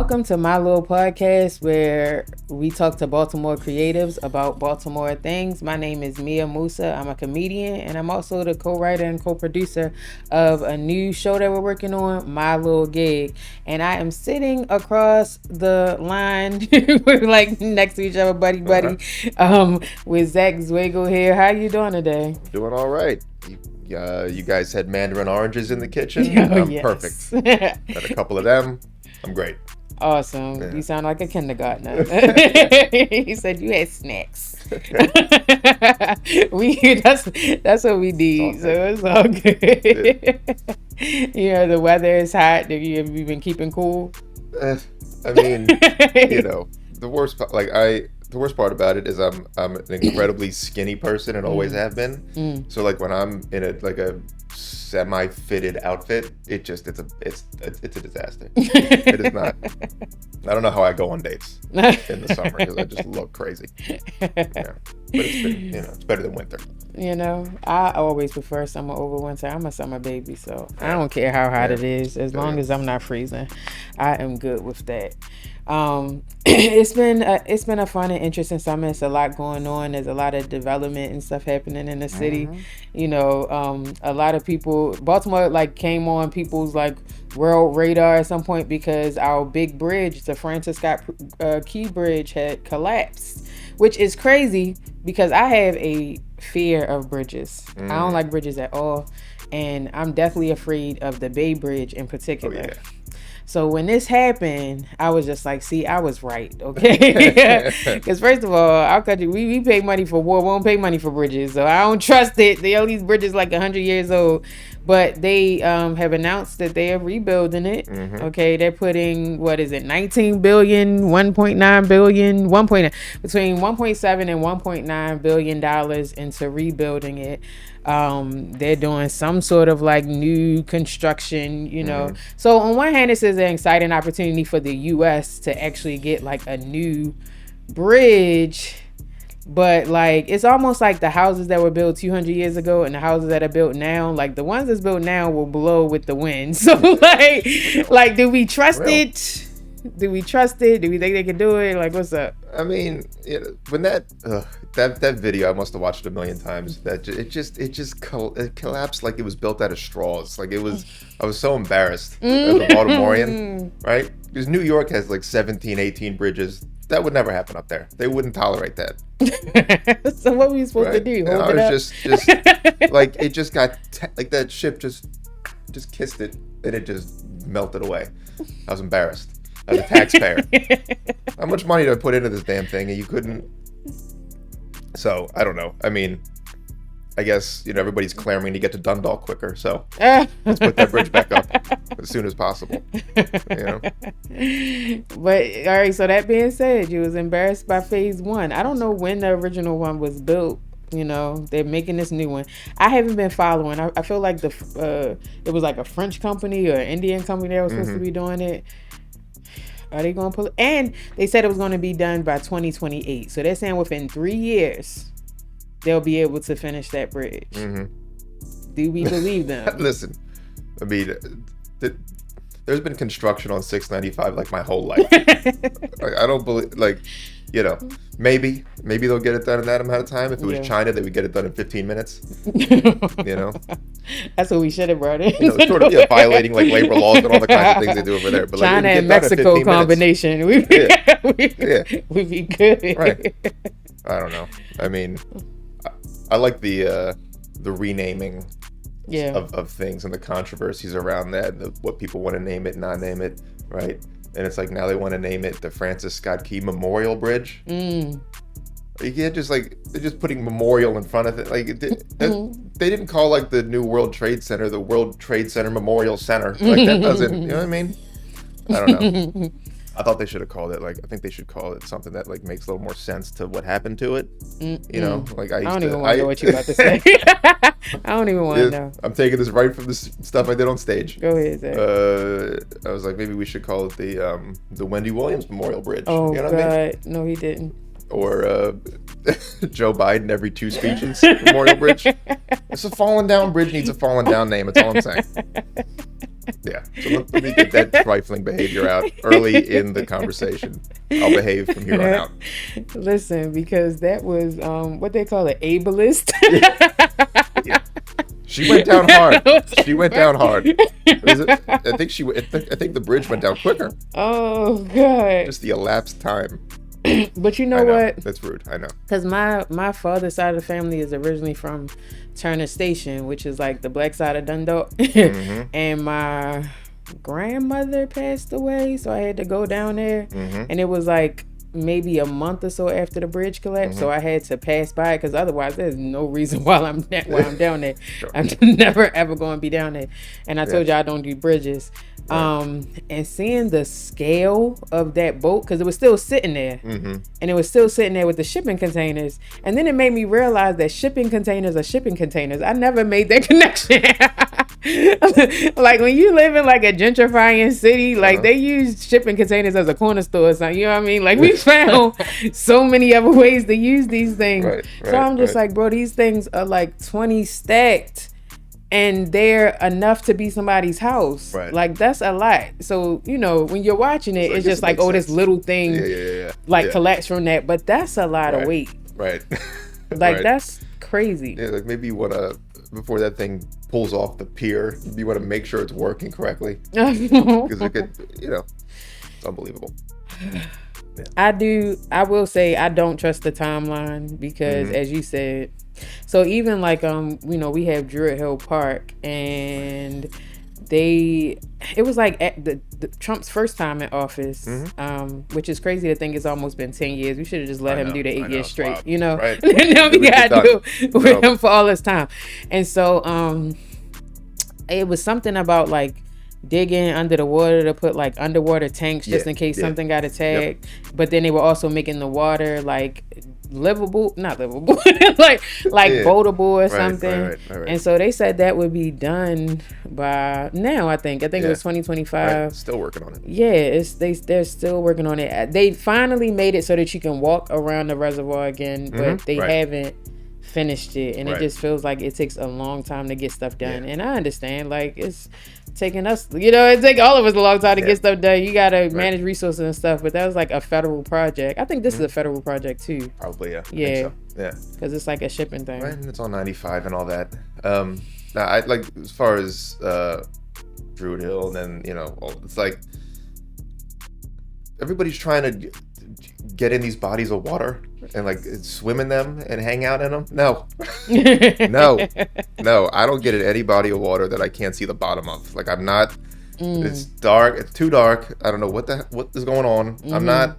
Welcome to My Lor Podcast, where we talk to Baltimore creatives about Baltimore things. My name is Musa. I'm a comedian, and I'm also the co-writer and co-producer of a new show that we're working on, My Lor Gig. And I am sitting across the line, we're like next to each other, buddy, with Zach Zwagil here. How you doing today? Doing all right. You guys had mandarin oranges in the kitchen. Yes. Perfect. Had a couple of them. I'm great. Awesome. Yeah. You sound like a kindergartner. He said you had snacks. That's what we need. So it's all good. You know, the weather is hot. Have you been keeping cool? I mean, the worst part about it is I'm an incredibly skinny person and always have been. So like when I'm in a semi-fitted outfit, it's a disaster. It is not. I don't know how I go on dates in the summer because I just look crazy. Yeah. But it's better than winter. I always prefer summer over winter. I'm a summer baby, so I don't care how hot it is as long as I'm not freezing. I am good with that. It's been a fun and interesting summer. It's a lot going on. There's a lot of development and stuff happening in the city. A lot of people, Baltimore came on people's world radar at some point because our big bridge, the Francis Scott Key Bridge, had collapsed, which is crazy because I have a fear of bridges. I don't like bridges at all, and I'm definitely afraid of the Bay Bridge in particular. Oh, yeah. So when this happened, I was just like, see, I was right, okay? Because first of all, our country, we pay money for war. We don't pay monny for bridges. So I don't trust it. These bridges 100 years old. But they have announced that they are rebuilding it. Mm-hmm. Okay, they're putting, 19 billion, 1.9 billion, between 1.7 and 1.9 billion dollars into rebuilding it. They're doing some sort of new construction, Mm-hmm. So on one hand, this is an exciting opportunity for the U.S. to actually get a new bridge. But it's almost like the houses that were built 200 years ago and the houses that are built now, the ones that's built now will blow with the wind. So do we trust it? Do we trust it? Do we think they can do it? What's up? I mean, when that video, I must have watched it a million times. That it collapsed like it was built out of straws. I was so embarrassed as a Baltimorean, right? Because New York has 17, 18 bridges. That would never happen up there. They wouldn't tolerate that. So what were you supposed to do? Hold it up? Just it just got that ship just kissed it and it just melted away. I was embarrassed as a taxpayer. How much money did I put into this damn thing and you couldn't? So I don't know. I mean, I guess everybody's clamoring to get to Dundalk quicker. So let's put that bridge back up as soon as possible. But all right. So that being said, you was embarrassed by phase one. I don't know when the original one was built. They're making this new one. I haven't been following. I feel like it was a French company or an Indian company that was supposed to be doing it. Are they going to pull it? And they said it was going to be done by 2028. So they're saying within 3 years they'll be able to finish that bridge. Mm-hmm. Do we believe them? Listen, I mean, there's been construction on 695 my whole life. I don't believe, maybe they'll get it done in that amount of time. If it was China, they would get it done in 15 minutes. That's what we should have brought in. Sort of violating labor laws and all the kinds of things they do over there. But China and Mexico combination, we'd be good. Right. I don't know. I mean, I like the renaming of things and the controversies around that, what people want to name it, not name it, right? And it's now they want to name it the Francis Scott Key Memorial Bridge. You can't just they're just putting memorial in front of it. They didn't call the new World Trade Center the World Trade Center Memorial Center. That doesn't, you know what I mean? I don't know. I thought they should have called it I think they should call it something that makes a little more sense to what happened to it. I don't even want to know what you're about to say. I don't even want to know. I'm taking this right from the stuff I did on stage. Go ahead, Zach. I was maybe we should call it the Wendy Williams Memorial Bridge. Oh, you know God. What I mean? No, he didn't. Or Joe Biden every 2 speeches Memorial Bridge. It's a fallen down bridge needs a fallen down name. That's all I'm saying. Yeah. So let me get that trifling behavior out early in the conversation. I'll behave from here on out. Listen, because that was what they call it, ableist. Yeah. She went down hard. She went down hard. I think the bridge went down quicker. Oh God. Just the elapsed time. But you know what? That's rude. I know. Because my father's side of the family is originally from Turner Station, which is like the black side of Dundalk. And my grandmother passed away, so I had to go down there. And it was like maybe a month or so after the bridge collapsed, so I had to pass by it, because otherwise there's no reason why I'm down there. Sure. I'm never ever going to be down there. And I told you I don't do bridges. Right. And seeing the scale of that boat, because it was still sitting there, and it was still sitting there with the shipping containers, and then it made me realize that shipping containers are shipping containers. I never made that connection. Like when you live in like a gentrifying city, like they use shipping containers as a corner store or something, you know what I mean? Like we found so many other ways to use these things. So I'm just like, bro, these things are like 20 stacked and they're enough to be somebody's house. Like that's a lot. So, you know, when you're watching it, it's just like, oh, this little thing like collapsed from that, but that's a lot of weight. Like that's crazy. Yeah, like maybe you want to, before that thing pulls off the pier, you want to make sure it's working correctly, because it could, you know, it's unbelievable. I will say I don't trust the timeline, because as you said, so even like you know, we have Druid Hill Park, and it was like at the Trump's first time in office, which is crazy to think it's almost been 10 years. We should have just let him do the 8 years straight, you know. And then we gotta do with him for all this time. And so it was something about like digging under the water to put like underwater tanks just in case something got attacked. But then they were also making the water like not livable, like boatable or something. And so they said that would be done by now. I think it was 2025. Still working on it. Yeah, they're still working on it. They finally made it so that you can walk around the reservoir again, but they haven't finished it, and it just feels like it takes a long time to get stuff done. And I understand, like, it's taking us, you know, it take all of us a long time to get stuff done. You gotta manage resources and stuff, but that was like a federal project. I think this is a federal project too. Probably, yeah. Yeah. Yeah. Because it's like a shipping thing. Right, and it's on 95 and all that. Now, I like, as far as Druid Hill, and then, you know, it's like everybody's trying to get in these bodies of water and like swim in them and hang out in them. No, no, I don't get in any body of water that I can't see the bottom of. Like, I'm not, it's dark, it's too dark. I don't know what is going on. I'm not,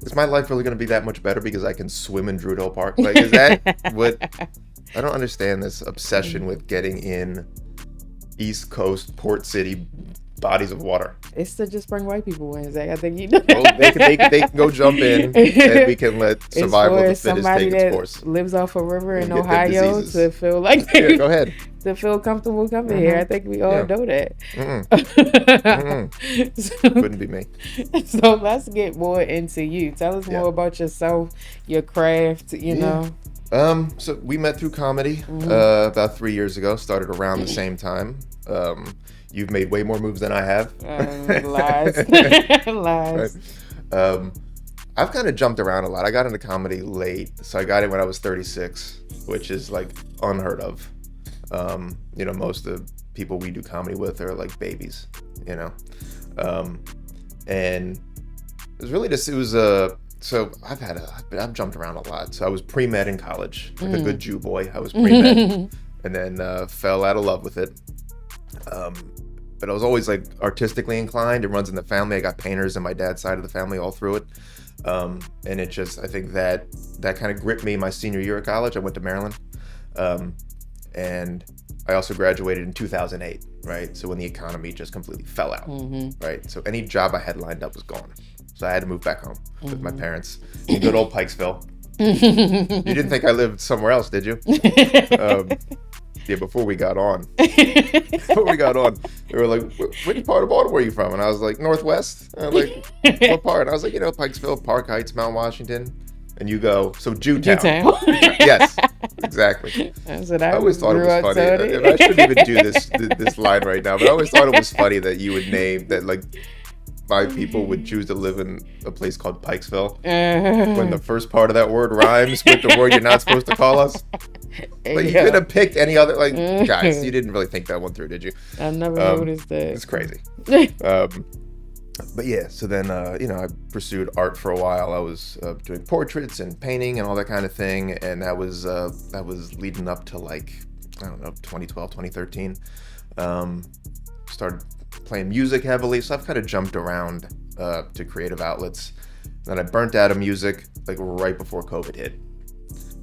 is my life really going to be that much better because I can swim in Druid Hill Park? Like, is that what, I don't understand this obsession with getting in East Coast, Port City bodies of water. It's to just bring white people in, Zach. I think you know. Well, they can go jump in, and we can let survival of the fittest take its course. Lives off a river in Ohio to feel like go ahead. To feel comfortable coming here. I think we all know that. Wouldn't be me. So let's get more into you. Tell us more about yourself, your craft, you know. So we met through comedy about 3 years ago. Started around the same time. You've made way more moves than I have. Lies. Lies. Right. I've kind of jumped around a lot. I got into comedy late. So I got in when I was 36, which is like unheard of. You know, most of the people we do comedy with are like babies, you know. And it was really just, so I've jumped around a lot. So I was pre-med in college, like a good Jew boy. I was pre-med and then fell out of love with it. But I was always like artistically inclined. It runs in the family. I got painters on my dad's side of the family all through it. And it just, I think that kind of gripped me my senior year of college. I went to Maryland. And I also graduated in 2008, right? So when the economy just completely fell out, right? So any job I had lined up was gone. So I had to move back home with my parents in good old Pikesville. You didn't think I lived somewhere else, did you? Yeah, before we got on, they were like, which part of Baltimore are you from? And I was like, Northwest. And I'm like, what part? And I was like, you know, Pikesville, Park Heights, Mount Washington. and you go, so Jewtown. Jewtown. Yes, exactly. That's what I always thought it was funny. I shouldn't even do this line right now, but I always thought it was funny that you would name that, like, my people would choose to live in a place called Pikesville when the first part of that word rhymes with the word you're not supposed to call us. Like, you could have picked any other, like, guys, you didn't really think that one through, did you? I never noticed that. It's crazy. But yeah, so then, I pursued art for a while. I was doing portraits and painting and all that kind of thing. And that was leading up to, like, I don't know, 2012, 2013. Started playing music heavily. So I've kind of jumped around to creative outlets. Then I burnt out of music, like, right before COVID hit.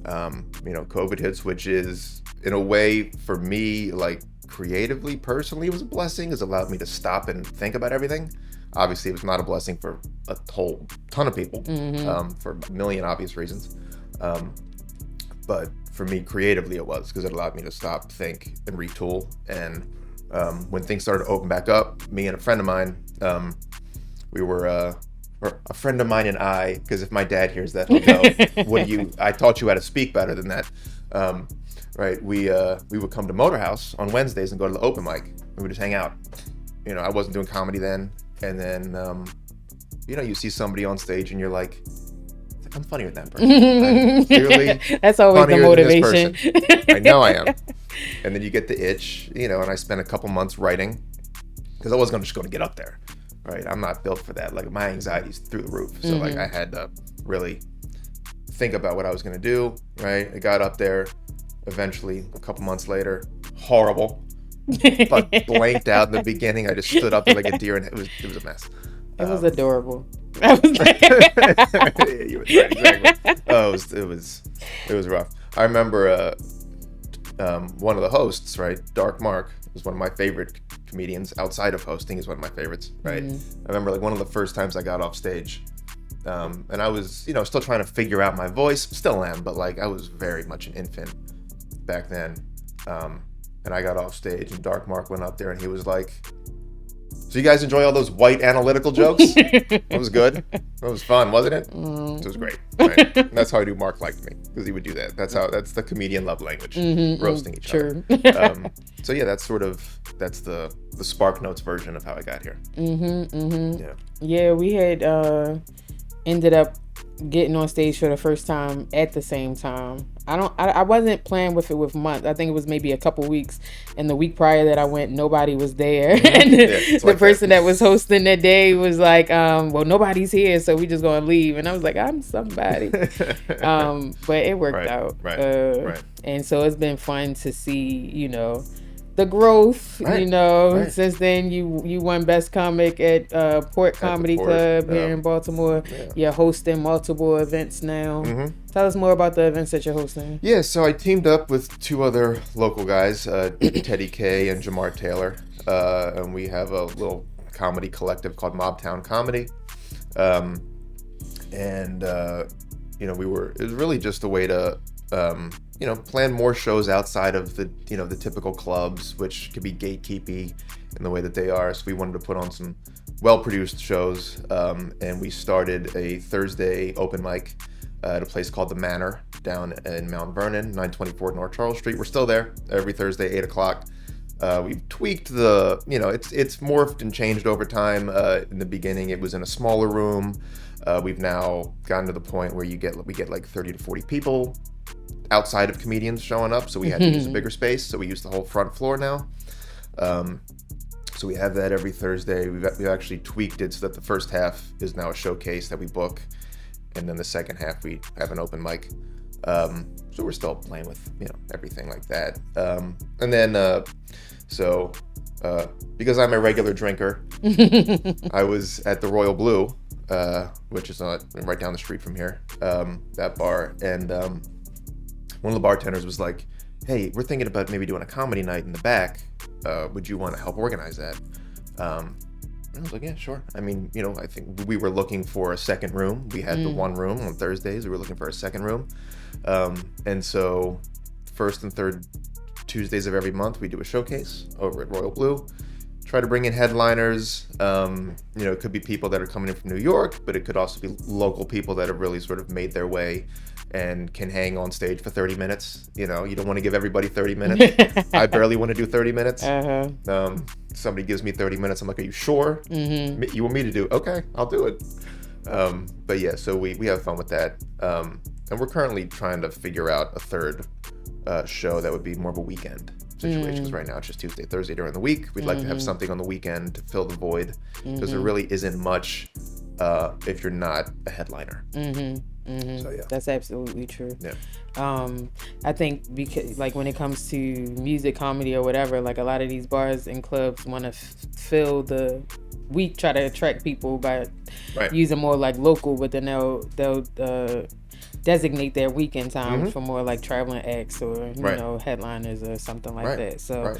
COVID hits, which is, in a way, for me, like, creatively, personally, it was a blessing. It's allowed me to stop and think about everything. Obviously, it was not a blessing for a whole ton of people, for a million obvious reasons. But for me, creatively, it was, because it allowed me to stop, think, and retool. And when things started to open back up, me and a friend of mine, we were, or a friend of mine and I, because if my dad hears that, he'll go, I taught you how to speak better than that. Right? We would come to Motor House on Wednesdays and go to the open mic. We would just hang out. I wasn't doing comedy then. And then, you see somebody on stage and you're like, I'm funnier than that person. Clearly, that's always the motivation. I know I am. And then you get the itch, and I spent a couple months writing because I wasn't just going to get up there. Right? I'm not built for that. Like, my anxiety's through the roof. So like, I had to really think about what I was going to do. Right? I got up there. Eventually, a couple months later, horrible. But blanked out in the beginning. I just stood up like a deer, and it was a mess. It was adorable. I was like, you were right, exactly. Oh, it was rough. I remember one of the hosts, right, Dark Mark, was one of my favorite comedians outside of hosting. He's one of my favorites, right? I remember, like, one of the first times I got off stage, and I was, still trying to figure out my voice. Still am, but, like, I was very much an infant back then. And I got off stage, and Dark Mark went up there, and he was like, so you guys enjoy all those white analytical jokes? That was good. That was fun, wasn't it? It was great. Right? And that's how I knew Mark liked me, because he would do that. That's the comedian love language, roasting each other. So yeah, that's the Spark Notes version of how I got here. Yeah, we had ended up getting on stage for the first time at the same time. I wasn't playing with it with months. I think it was maybe a couple weeks, and the week prior that I went, nobody was there. And the person that was hosting that day was like, well, nobody's here, so we just gonna leave. And I was like, I'm somebody. But it worked out. Right. And so it's been fun to see, the growth, since then you won Best Comic at Port Comedy Club here in Baltimore. You're hosting multiple events now. Tell us more about the events that you're hosting. Yeah, so I teamed up with two other local guys, Teddy K and Jamar Taylor, and we have a little comedy collective called Mobtown Comedy. It was really just a way to plan more shows outside of the typical clubs, which could be gatekeepy in the way that they are. So we wanted to put on some well-produced shows, and we started a Thursday open mic at a place called The Manor down in Mount Vernon, 924 North Charles Street. We're still there every Thursday, 8 o'clock. We've tweaked it's morphed and changed over time. In the beginning, it was in a smaller room. We've now gotten to the point where we get like 30 to 40 people outside of comedians showing up, so we had to use a bigger space, so we use the whole front floor now. So we have that every Thursday. We've actually tweaked it so that the first half is now a showcase that we book, and then the second half we have an open mic. So we're still playing with everything like that. And then because I'm a regular drinker, I was at the Royal Blue, which is right down the street from here, that bar, and one of the bartenders was like, hey, we're thinking about maybe doing a comedy night in the back. Would you want to help organize that? And I was like, yeah, sure. I mean, I think we were looking for a second room. We had the one room on Thursdays. We were looking for a second room. And so first and third Tuesdays of every month, we do a showcase over at Royal Blue. try to bring in headliners. It could be people that are coming in from New York, but it could also be local people that have really sort of made their way and can hang on stage for 30 minutes. You don't want to give everybody 30 minutes. I barely want to do 30 minutes. Somebody gives me 30 minutes. I'm like, are you sure? You want me to do? Okay, I'll do it. But yeah, so we have fun with that. And we're currently trying to figure out a third show that would be more of a weekend situation, because right now it's just Tuesday, Thursday during the week. We'd like to have something on the weekend to fill the void, because there really isn't much if you're not a headliner. So yeah, that's absolutely true. Yeah. I think because like when it comes to music, comedy, or whatever, like a lot of these bars and clubs want to fill the week, try to attract people by using more like local, but then they'll designate their weekend time for more like traveling acts or you know, headliners or something like that. So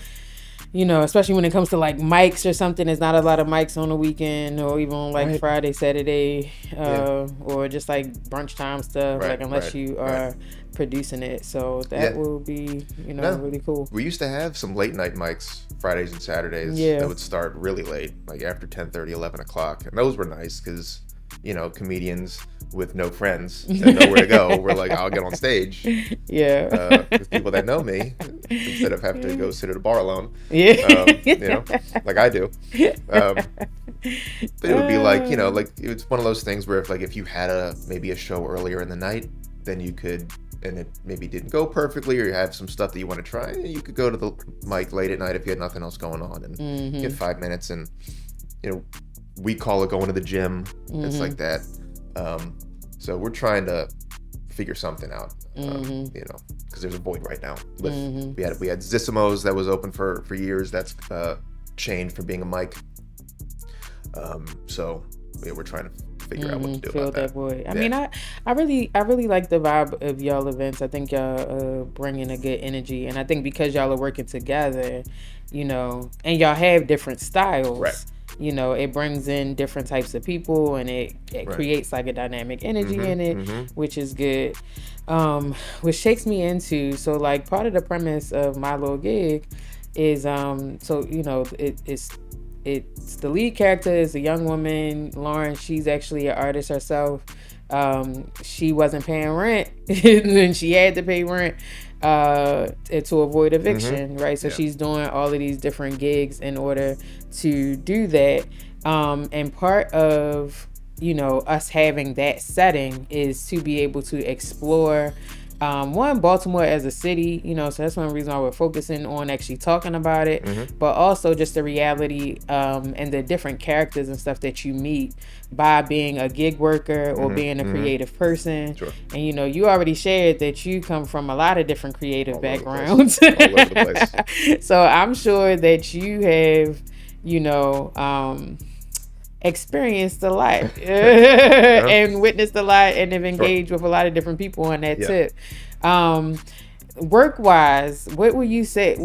you know, especially when it comes to like mics or something, there's not a lot of mics on the weekend, or even on like Friday, Saturday, or just like brunch time stuff, like unless you are producing it. So that will be, you know, really cool. We used to have some late night mics Fridays and Saturdays that would start really late, like after 10:30, 11 o'clock. And those were nice because, you know, comedians with no friends and nowhere to go, we're like, I'll get on stage. With people that know me instead of having to go sit at a bar alone. You know, like I do. But it would be like, you know, like it's one of those things where if you had maybe a show earlier in the night, then you could, and it maybe didn't go perfectly, or you have some stuff that you want to try, you could go to the mic late at night if you had nothing else going on and get 5 minutes. And, you know, we call it going to the gym. It's like that. So we're trying to figure something out, you know, because there's a void right now. We had Zissimo's that was open for years. That's changed from being a mic. So yeah, we're trying to figure out what to do fill about that. Void. I mean, I really like the vibe of y'all events. I think y'all bringing a good energy, and I think because y'all are working together, you know, and y'all have different styles. You know, it brings in different types of people, and it creates like a dynamic energy in it, which is good. Which takes me into, so like part of the premise of My Lor Gig is so you know it's the lead character is a young woman, Lauren. She's actually an artist herself. She wasn't paying rent, and she had to pay rent to avoid eviction, right? So she's doing all of these different gigs in order to do that. And part of, you know, us having that setting is to be able to explore Baltimore as a city, you know, so that's one reason why we're focusing on actually talking about it, but also just the reality and the different characters and stuff that you meet by being a gig worker or being a creative person. And, you know, you already shared that you come from a lot of different creative backgrounds. All over the place. So I'm sure that you have, you know, experienced a lot and witnessed a lot and have engaged with a lot of different people on that tip. Work wise, what would you say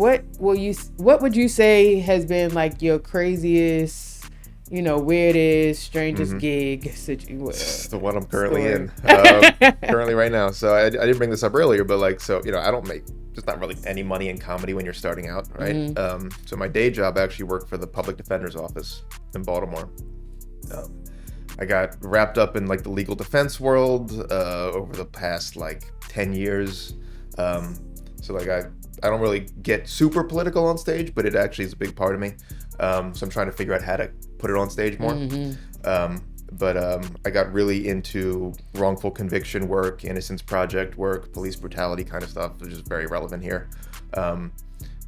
has been like your craziest, you know, weirdest, strangest gig situation? The one I'm currently in currently right now. So I didn't bring this up earlier, but like, so, you know, I don't make just not really any money in comedy when you're starting out, right? So my day job, I actually work for the public defender's office in Baltimore. I got wrapped up in like the legal defense world over the past like 10 years. So like I don't really get super political on stage, but it actually is a big part of me. So I'm trying to figure out how to put it on stage more. But I got really into wrongful conviction work, Innocence Project work, police brutality kind of stuff, which is very relevant here.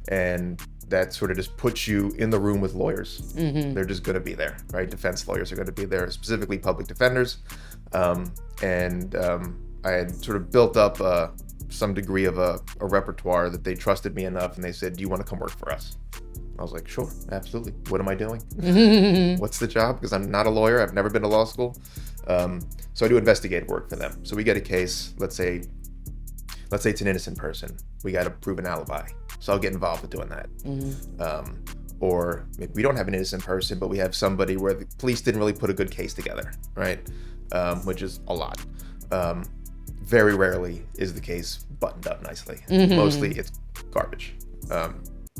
And that sort of just puts you in the room with lawyers. They're just going to be there, right? Defense lawyers are going to be there, specifically public defenders. And I had sort of built up some degree of a repertoire that they trusted me enough, and they said, do you want to come work for us? I was like, sure, absolutely. What am I doing? What's the job? Because I'm not a lawyer. I've never been to law school. So I do investigative work for them. So we get a case, let's say it's an innocent person. We got to prove an alibi. So I'll get involved with doing that. Or maybe we don't have an innocent person, but we have somebody where the police didn't really put a good case together, right? Which is a lot. Very rarely is the case buttoned up nicely. Mostly it's garbage.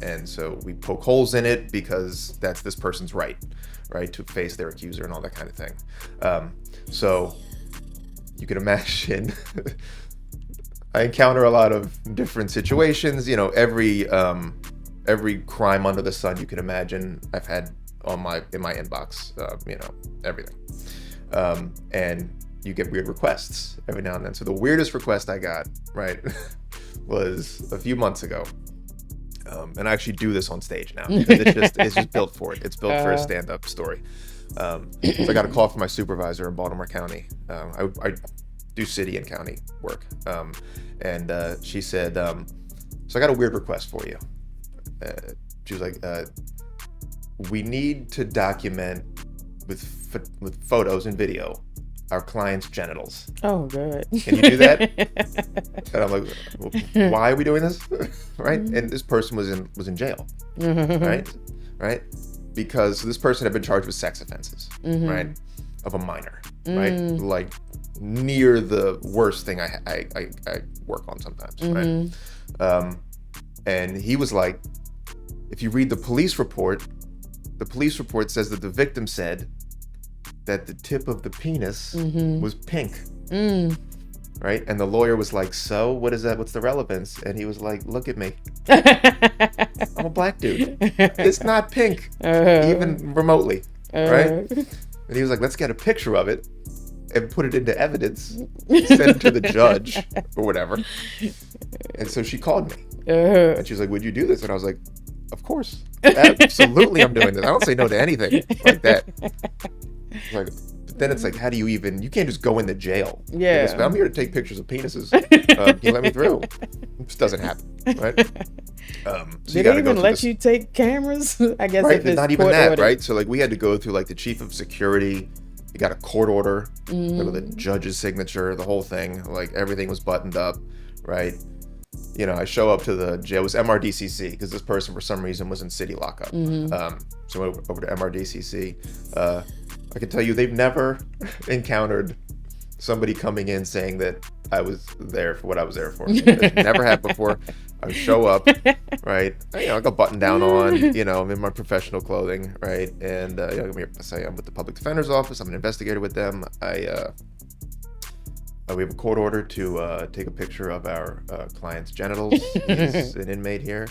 And so we poke holes in it because that's this person's right to face their accuser and all that kind of thing. So you can imagine I encounter a lot of different situations. You know, every crime under the sun you can imagine I've had in my inbox. You know, everything. And you get weird requests every now and then. So the weirdest request I got, right, was a few months ago. And I actually do this on stage now because it's just built for it. It's built for a stand-up story. So I got a call from my supervisor in Baltimore County. I do city and county work. And she said, so I got a weird request for you. She was like, we need to document with photos and video our client's genitals. Oh, good. Can you do that? And I'm like, well, why are we doing this? Right? And this person was in jail. Right? Because this person had been charged with sex offenses, right? Of a minor, right? Like near the worst thing I work on sometimes, right? And he was like, if you read the police report says that the victim said that the tip of the penis was pink. Right? And the lawyer was like, so what is that? What's the relevance? And he was like, look at me. I'm a black dude. It's not pink, even remotely. Right? And he was like, let's get a picture of it and put it into evidence, send it to the judge or whatever. And so she called me. And she was like, would you do this? And I was like, of course. Absolutely, I'm doing this. I don't say no to anything like that. Like, but then it's like, how do you can't just go into jail. Yeah. Like, I'm here to take pictures of penises. Can you let me through? It just doesn't happen, right? So Did they even let you take cameras? I guess right, if it's not even that, order. right? So like we had to go through like the chief of security. We got a court order with the judge's signature, the whole thing. Like everything was buttoned up, right? You know, I show up to the jail. It was MRDCC because this person for some reason was in city lockup. So I went over to MRDCC. I can tell you they've never encountered somebody coming in saying that I was there for what I was there for. It's never happened before. I show up, right? I got a button down on, you know, I'm in my professional clothing, right? And I say I'm with the public defender's office. I'm an investigator with them. We have a court order to take a picture of our client's genitals. He's an inmate here.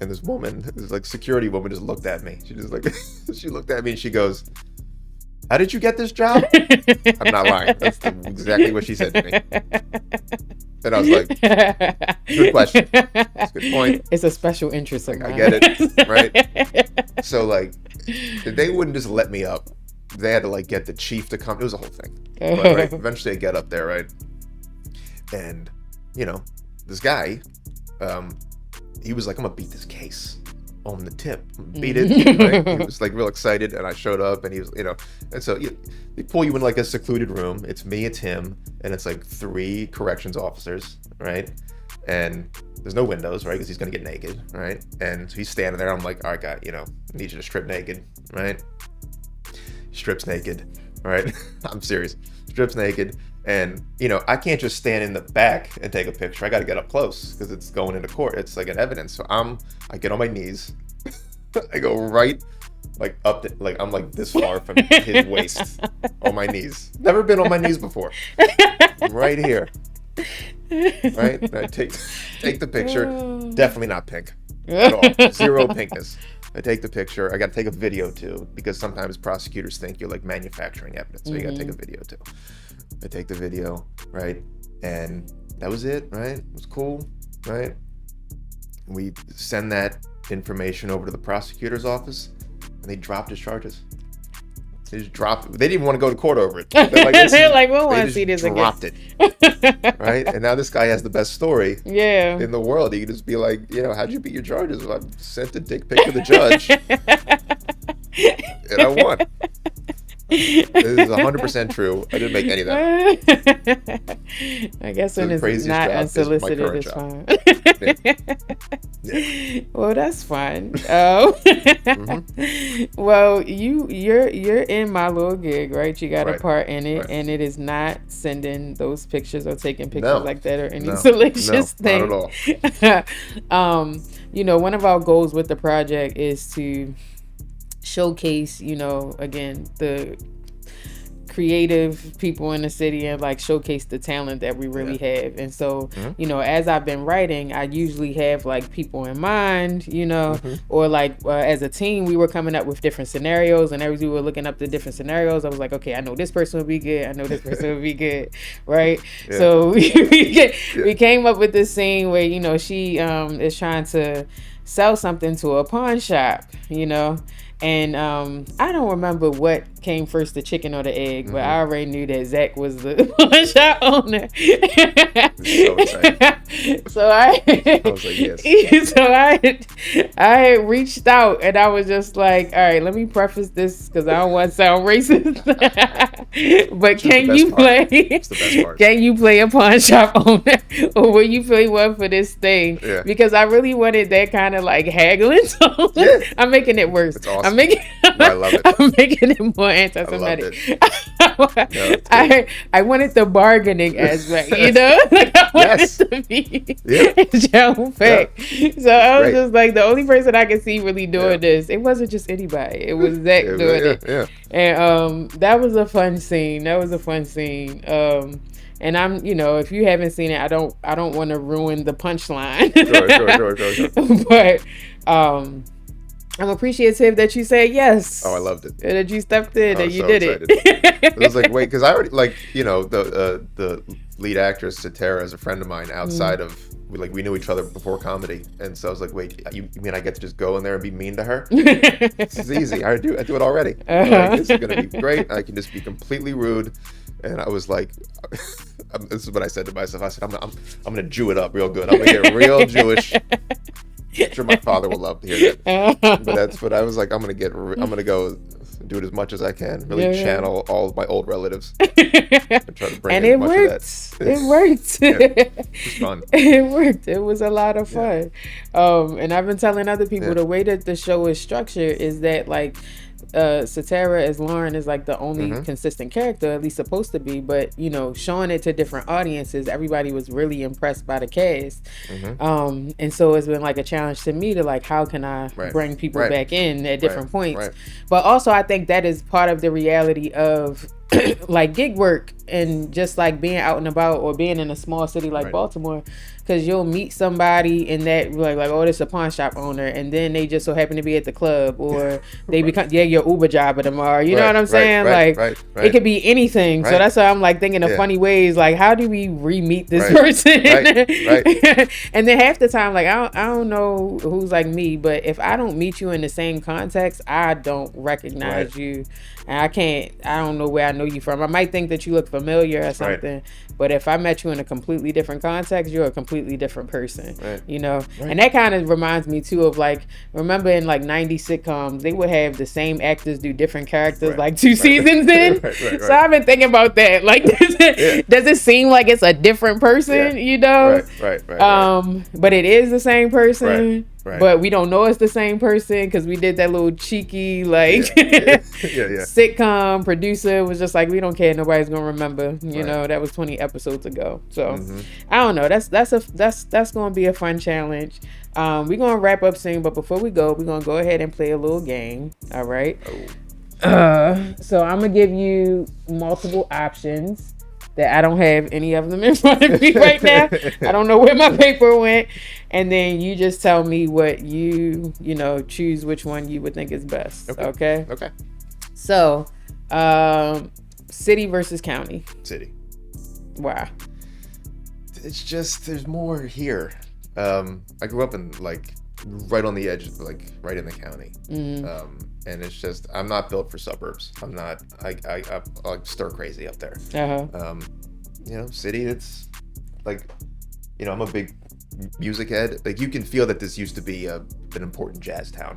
And this woman, this like security woman, just looked at me. She just like, she looked at me and she goes, how did you get this job? I'm not lying. That's exactly what she said to me. And I was like, good question. That's a good point. It's a special interest of mine. I get it, right? So like, they wouldn't just let me up. They had to like get the chief to come. It was a whole thing. But, right, eventually I get up there, right? And, you know, this guy, he was like, I'm gonna beat this case on the tip. Beat it. Right? He was like real excited, and I showed up, and he was, you know, and so they pull you in like a secluded room. It's me, it's him, and it's like 3 corrections officers, right? And there's no windows, right? Because he's gonna get naked, right? And so he's standing there. I'm like, all right, guy, you know, I need you to strip naked, right? He strips naked, right? I'm serious. Strips naked. And, you know, I can't just stand in the back and take a picture. I got to get up close because it's going into court. It's like an evidence. So I get on my knees. I go right, like up, like I'm like this far from his waist on my knees. Never been on my knees before. I'm right here. Right? And I take the picture. Definitely not pink at all. Zero pinkness. I take the picture. I got to take a video too because sometimes prosecutors think you're like manufacturing evidence. So you got to take a video too. I take the video, right? And that was it, right? It was cool, right? We send that information over to the prosecutor's office, and they dropped his charges. They just dropped it. They didn't even want to go to court over it. They're like, we don't want to see this again. They dropped it, right? And now this guy has the best story in the world. He can just be like, you know, how'd you beat your charges? Well, I sent a dick pic to the judge, and I won. This is 100% true. I didn't make any of that. I guess when it's not unsolicited, it's fine. Yeah. Well, that's fun. Well, you're in My Lor Gig, right? You got a part in it, and it is not sending those pictures or taking pictures like that or any salacious thing. Not at all. One of our goals with the project is to showcase, again, the creative people in the city and like showcase the talent that we really have. And so, as I've been writing, I usually have like people in mind, or like as a team, we were coming up with different scenarios, and as we were looking up the different scenarios, I was like, okay, I know this person would be good. I know this person would be good. Right. Yeah. So we came up with this scene where, she is trying to sell something to a pawn shop, and I don't remember what came first, the chicken or the egg, but I already knew that Zach was the pawn shop owner. So I was like, yes. So I had reached out, and I was just like, all right, let me preface this because I don't want to sound racist. But can you play a pawn shop owner, or will you play one for this thing? Yeah. Because I really wanted that kind of like haggling tone. Yeah. I'm making it worse. It's awesome. I love it. I'm making it more anti-Semitic. I wanted the bargaining aspect, like I wanted it to be Joe Peck. So I was just like, the only person I could see really doing this, it wasn't just anybody. It was Zach doing it. Yeah. And that was a fun scene. And I'm, if you haven't seen it, I don't want to ruin the punchline. Sure. But I'm appreciative that you said yes. Oh, I loved it. And that you stepped in and you did it. It was like, wait, because I already the lead actress Torres is a friend of mine outside of we knew each other before comedy, and so I was like, wait, you mean I get to just go in there and be mean to her? This is easy. I do it already. Like, this is gonna be great. I can just be completely rude. And I was like, this is what I said to myself. I said, I'm gonna Jew it up real good. I'm gonna get real Jewish. I'm sure my father will love to hear that. But I was like, I'm gonna go do it as much as I can. Really channel all of my old relatives. And try to bring in as much of that. It worked. It was fun. It worked. It was a lot of fun. And I've been telling other people the way that the show is structured is that like Satara as Lauren is like the only consistent character, at least supposed to be, but showing it to different audiences, everybody was really impressed by the cast. And so it's been like a challenge to me to like, how can I bring people back in at different points? But also I think that is part of the reality of like gig work and just like being out and about or being in a small city like Baltimore, because you'll meet somebody and that like oh, this is a pawn shop owner, and then they just so happen to be at the club, or they become your Uber driver tomorrow. You know what I'm saying? It could be anything. So that's why I'm like thinking of funny ways, like how do we re-meet this person? And then half the time, like I don't know who's like me, but if I don't meet you in the same context, I don't recognize you, and I don't know where I know you from. I might think that you look familiar or something, but if I met you in a completely different context, you're a completely different person, and that kind of reminds me too of like, remember in like 90s sitcoms, they would have the same actors do different characters like 2 seasons in. So I've been thinking about that, like does it seem like it's a different person, but it is the same person. But we don't know it's the same person because we did that little cheeky like sitcom producer was just like, we don't care, nobody's gonna remember, that was 20 episodes ago. So I don't know, that's gonna be a fun challenge. We're gonna wrap up soon, but before we go, we're gonna go ahead and play a little game. All right. So I'm gonna give you multiple options that I don't have any of them in front of me right now. I don't know where my paper went. And then you just tell me what you choose which one you would think is best. Okay. So, city versus county. City. Why? It's just, there's more here. I grew up in like right on the edge, like right in the county. And it's just, I'm not built for suburbs. I'm not, I like stir crazy up there. City, it's like, I'm a big music head. Like you can feel that this used to be an important jazz town.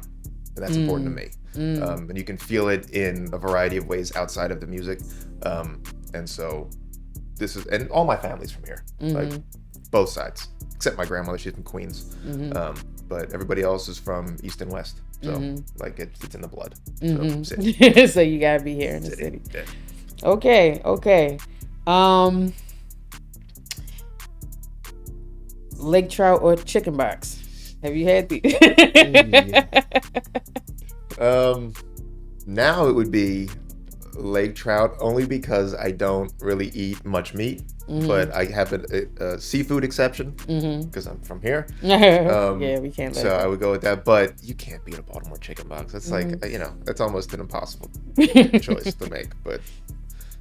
and that's important to me. And you can feel it in a variety of ways outside of the music. And so this is, and all my family's from here, like both sides, except my grandmother, she's from Queens. But everybody else is from East and West. So like it's in the blood. So, city. So you gotta be here in the city. Yeah. Okay. Lake trout or chicken box? Have you had these? Now it would be lake trout, only because I don't really eat much meat, but I have a seafood exception because I'm from here. Yeah, we can't. So I would go with that, but you can't beat a Baltimore chicken box. That's like, that's almost an impossible choice to make. But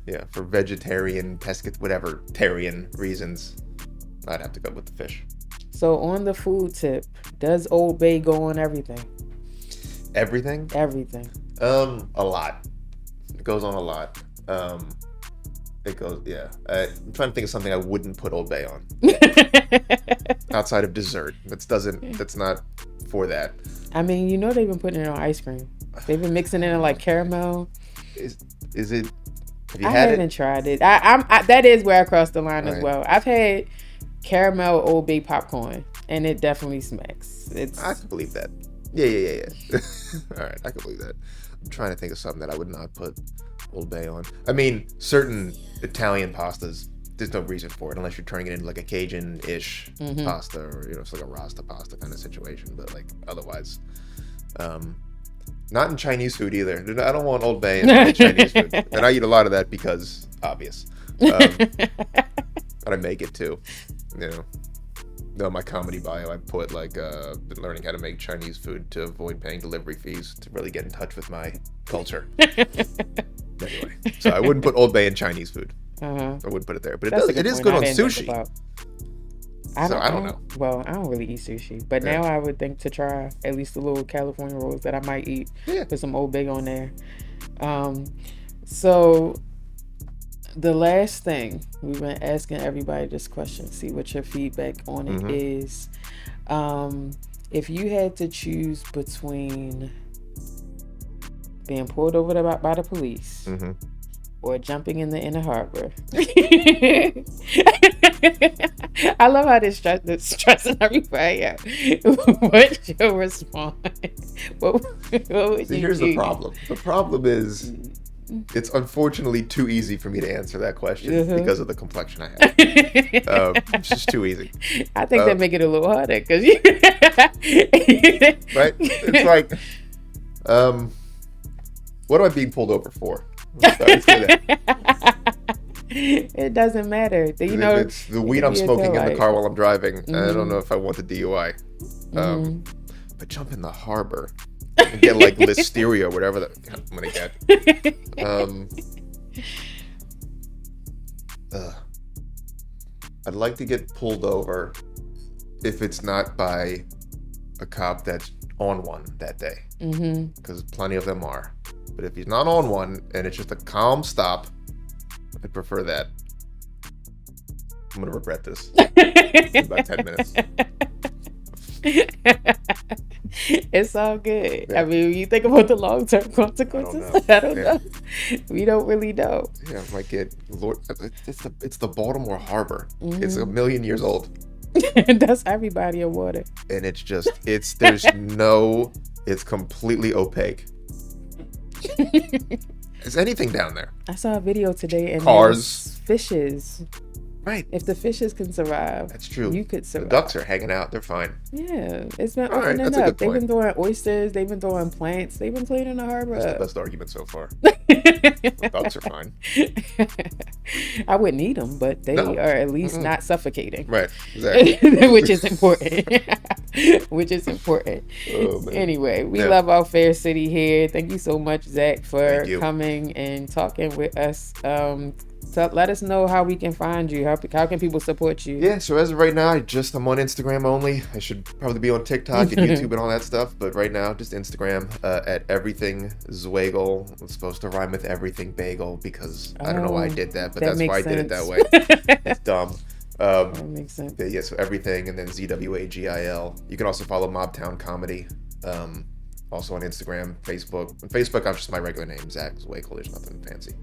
yeah, for vegetarian, tarian reasons, I'd have to go with the fish. So on the food tip, does Old Bay go on everything? Everything? Everything. A lot. It goes on a lot. It goes, yeah. I'm trying to think of something I wouldn't put Old Bay on. Outside of dessert. That's not for that. I mean, they've been putting it on ice cream. They've been mixing it in like caramel. Is it, have you I had haven't it? tried it. That is where I crossed the line as Right. well. I've had caramel Old Bay popcorn, and it definitely smacks. I can believe that. Yeah. All right, I can believe that. I'm trying to think of something that I would not put Old Bay on. I mean, certain Italian pastas, there's no reason for it unless you're turning it into like a Cajun-ish pasta, or it's like a Rasta pasta kind of situation. But like otherwise, not in Chinese food either. I don't want Old Bay in my Chinese food, and I eat a lot of that because obvious. But I make it too. No, my comedy bio, I put like been learning how to make Chinese food to avoid paying delivery fees to really get in touch with my culture. Anyway, so I wouldn't put Old Bay in Chinese food. I wouldn't put it there, but it is good on sushi. I don't know. Well, I don't really eat sushi, but now I would think to try at least the little California rolls that I might eat. Put some Old Bay on there. So the last thing, we've been asking everybody this question, see what your feedback on it is. If you had to choose between being pulled over by the police or jumping in the inner harbor, I love how this stressing everybody out. What's your response? What would you here's do? the problem. The problem is, it's unfortunately too easy for me to answer that question because of the complexion I have. It's just too easy. I think that make it a little harder because right? It's like, what am I being pulled over for? Let's say that. It doesn't matter. It's the weed I'm smoking in the car while I'm driving. I don't know if I want the DUI. But jump in the harbor and get like listeria or whatever that I'm gonna get. I'd like to get pulled over if it's not by a cop that's on one that day, because plenty of them are. But if he's not on one and it's just a calm stop, I'd prefer that. I'm gonna regret this in about 10 minutes. It's all good. Yeah. I mean, when you think about the long-term consequences, I don't know. We don't really know. Yeah, I might get it's the Baltimore Harbor. It's 1 million years old. That's everybody in water. And it's completely opaque. Is anything down there? I saw a video today and cars, fishes. Right. If the fishes can survive, that's true. You could survive. The ducks are hanging out. They're fine. Yeah, it's been opening up. They've been throwing oysters. They've been throwing plants. They've been cleaning the harbor up. That's the best argument so far. The ducks are fine. I wouldn't eat them, but they are at least not suffocating. Right. Exactly. Which is important. Oh, anyway, we love our fair city here. Thank you so much, Zach, for coming and talking with us. So let us know how we can find you. How can people support you? Yeah, so as of right now, I'm on Instagram only. I should probably be on TikTok and YouTube and all that stuff, but right now, just Instagram at everything Zwagil. It's supposed to rhyme with everything bagel because I don't know why I did that, but that's why I did it that way. It's dumb. That makes sense. Yeah, so everything and then ZWAGIL. You can also follow Mobtown Comedy Also on Instagram, Facebook. On Facebook, I'm just my regular name, Zach Zwagil. There's nothing fancy.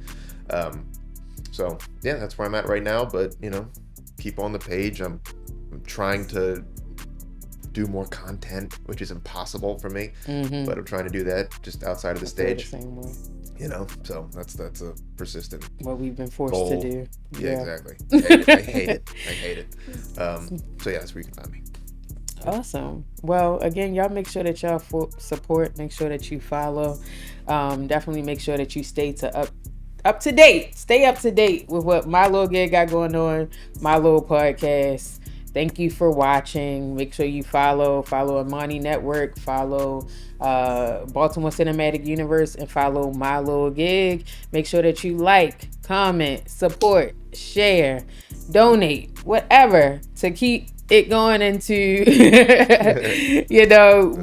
So yeah, that's where I'm at right now. But keep on the page. I'm trying to do more content, which is impossible for me. But I'm trying to do that just outside of the stage. The same way. So that's a persistent what we've been forced goal. to do. Yeah, exactly. I hate it. So yeah, that's where you can find me. Awesome. Well, again, y'all make sure that y'all support. Make sure that you follow. Definitely make sure that you stay up to date. Stay up to date with what My Lor Gig got going on. My Lor Podcast. Thank you for watching. Make sure you follow Imani Network, follow Baltimore Cinematic Universe, and follow My Lor Gig. Make sure that you like, comment, support, share, donate, whatever to keep it going into,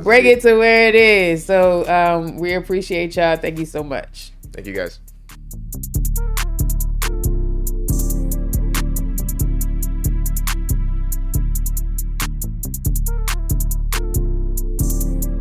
bring it to where it is. So we appreciate y'all. Thank you so much. Thank you guys.